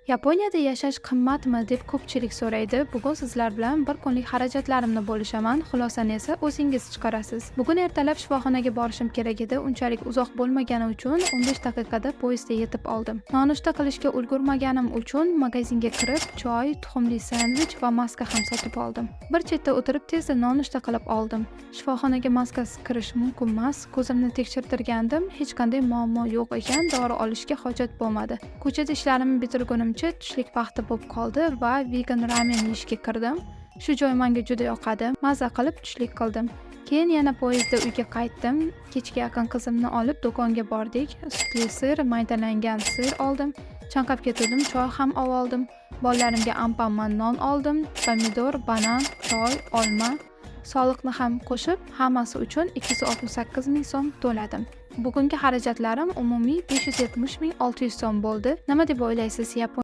Yaponiyada yashash qimmatmi deb ko'pchilik so'raydi. Bugun sizlar bilan bir kunlik xarajatlarimni bo'lishaman, xulosani esa o'zingiz chiqarasiz. Bugun ertalab shifoxonaga borishim kerak edi. Unchalik uzoq bo'lmagani uchun 15 daqiqada poyezdda yetib oldim. Nonushta qilishga ulgurmaganim uchun magazinga kirib, choy, tuxumli sandvich va maska ham sotib oldim. Bir chetda o'tirib tezda nonushta qilib oldim. Shifoxonaga maskasiz kirish mumkin emas. Ko'zimni tekshirtirgandim, hech qanday muammo yo'q ekan, dori olishga hojat bo'lmadi. Ko'chada ishlarimni bitirgunimcha tushlik vaqti bo'lib qoldi va vegan ramen yeyishga kirdim. Shu joy menga juda yoqadi. Maza qilib tushlik qildim. Keyin yana poyezdda uyga qaytdim. Kechga yaqin qizimni olib do'konga bordik. Sutli sir, maydalangan sir oldim. Chanqab ketdim, choy ham oldim. Bolalarimga anpanman non oldim. Pomidor, banan, choy, olma, soliqni ham qo'shib, hammasi uchun 268 ming so'm to'ladim. Bugungi xarajatlarim umumiy 570 ming 600 so'm bo'ldi. Nima deb o'ylaysiz, Yapon